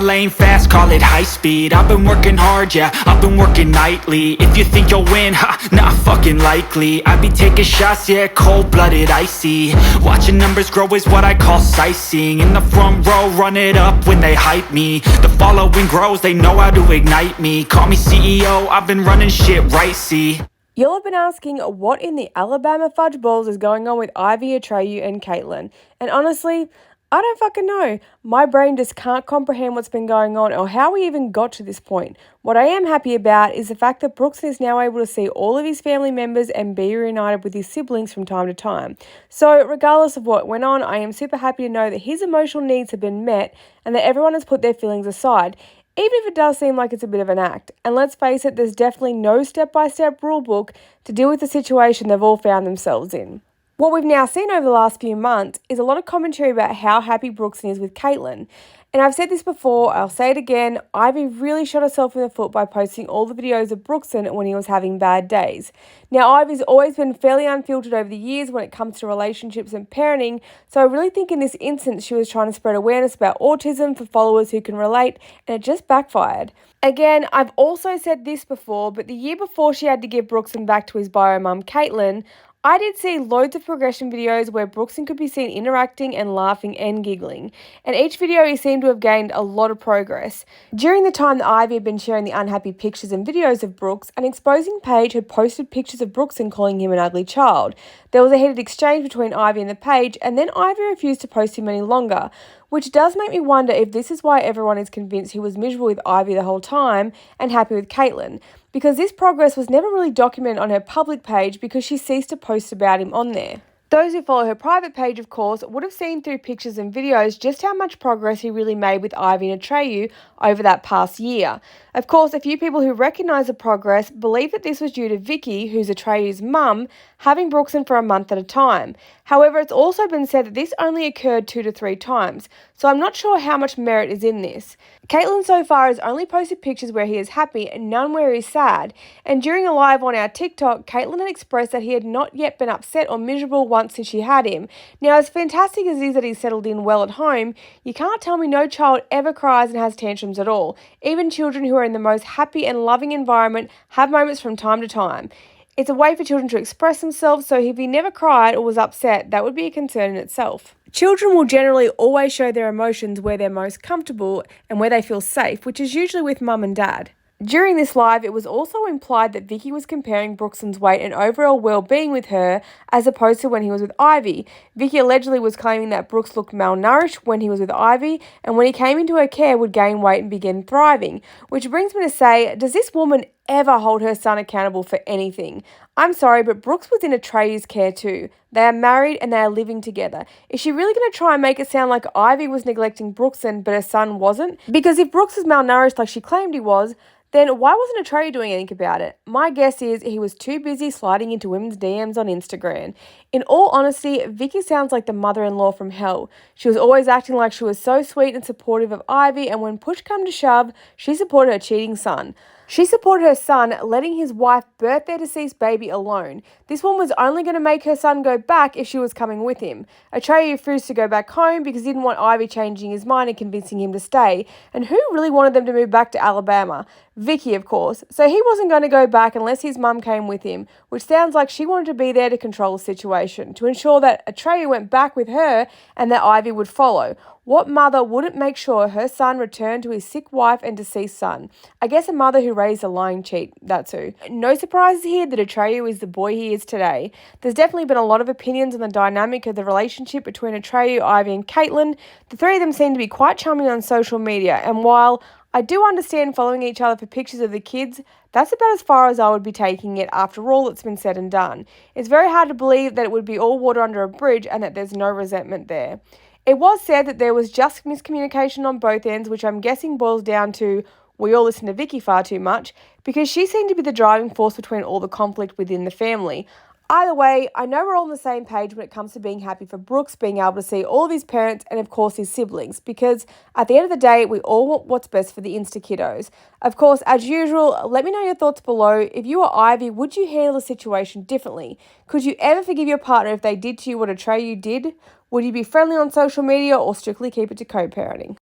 lane fast, call it high speed. I've been working hard, yeah, I've been working nightly. If you think you'll win, not fucking likely. I be taking shots, yeah, cold-blooded, icy. Watching numbers grow is what I call sightseeing. In the front row, run it up when they hype me. The following grows, they know how to ignite me. Call me CEO, I've been running shit right, see. You'll have been asking what in the Alabama fudge balls is going on with Ivy, Atrayu and Caitlyn. And honestly, I don't fucking know. My brain just can't comprehend what's been going on or how we even got to this point. What I am happy about is the fact that Brooks is now able to see all of his family members and be reunited with his siblings from time to time. So regardless of what went on, I am super happy to know that his emotional needs have been met and that everyone has put their feelings aside. Even if it does seem like it's a bit of an act. And let's face it, there's definitely no step-by-step rule book to deal with the situation they've all found themselves in. What we've now seen over the last few months is a lot of commentary about how happy Brookson is with Caitlyn. And I've said this before, I'll say it again, Ivy really shot herself in the foot by posting all the videos of Brookson when he was having bad days. Now, Ivy's always been fairly unfiltered over the years when it comes to relationships and parenting, so I really think in this instance she was trying to spread awareness about autism for followers who can relate, and it just backfired. Again, I've also said this before, but the year before she had to give Brookson back to his bio mum, Caitlyn, I did see loads of progression videos where Brookson could be seen interacting and laughing and giggling, and each video he seemed to have gained a lot of progress. During the time that Ivy had been sharing the unhappy pictures and videos of Brooks, an exposing page had posted pictures of Brookson calling him an ugly child. There was a heated exchange between Ivy and the page, and then Ivy refused to post him any longer, which does make me wonder if this is why everyone is convinced he was miserable with Ivy the whole time and happy with Caitlyn, because this progress was never really documented on her public page because she ceased to post about him on there. Those who follow her private page, of course, would have seen through pictures and videos just how much progress he really made with Ivy and Atrayu over that past year. Of course, a few people who recognise the progress believe that this was due to Vicky, who's Atrayu's mum, having Brookson for a month at a time. However, it's also been said that this only occurred 2 to 3 times, so I'm not sure how much merit is in this. Caitlyn so far has only posted pictures where he is happy and none where he is sad, and during a live on our TikTok, Caitlyn had expressed that he had not yet been upset or miserable once since she had him. Now, as fantastic as it is that he's settled in well at home, you can't tell me no child ever cries and has tantrums at all. Even children who are in the most happy and loving environment have moments from time to time. It's a way for children to express themselves, so if he never cried or was upset, that would be a concern in itself. Children will generally always show their emotions where they're most comfortable and where they feel safe, which is usually with mum and dad. During this live, it was also implied that Vicky was comparing Brookson's weight and overall well-being with her as opposed to when he was with Ivy. Vicky allegedly was claiming that Brooks looked malnourished when he was with Ivy and when he came into her care would gain weight and begin thriving. Which brings me to say, does this woman ever hold her son accountable for anything? I'm sorry, but Brooks was in Atrayu's care too. They are married and they are living together. Is she really going to try and make it sound like Ivy was neglecting Brookson but her son wasn't? Because if Brooks was malnourished like she claimed he was, then why wasn't Atrayu doing anything about it? My guess is he was too busy sliding into women's DMs on Instagram. In all honesty, Vicky sounds like the mother-in-law from hell. She was always acting like she was so sweet and supportive of Ivy, and when push come to shove, she supported her cheating son. She supported her son letting his wife birth their deceased baby alone. This woman was only going to make her son go back if she was coming with him. Atrayu refused to go back home because he didn't want Ivy changing his mind and convincing him to stay. And who really wanted them to move back to Alabama? Vicky, of course. So he wasn't going to go back unless his mum came with him, which sounds like she wanted to be there to control the situation, to ensure that Atrayu went back with her and that Ivy would follow. What mother wouldn't make sure her son returned to his sick wife and deceased son? I guess a mother who raised a lying cheat, that's who. No surprises here that Atrayu is the boy he is today. There's definitely been a lot of opinions on the dynamic of the relationship between Atrayu, Ivy and Caitlyn. The three of them seem to be quite charming on social media, and while I do understand following each other for pictures of the kids, that's about as far as I would be taking it after all that's been said and done. It's very hard to believe that it would be all water under a bridge and that there's no resentment there. It was said that there was just miscommunication on both ends, which I'm guessing boils down to we all listen to Vicky far too much, because she seemed to be the driving force between all the conflict within the family. Either way, I know we're all on the same page when it comes to being happy for Brooks being able to see all of his parents and of course his siblings, because at the end of the day, we all want what's best for the Insta kiddos. Of course, as usual, let me know your thoughts below. If you were Ivy, would you handle the situation differently? Could you ever forgive your partner if they did to you what Atrayu did? Would you be friendly on social media or strictly keep it to co-parenting?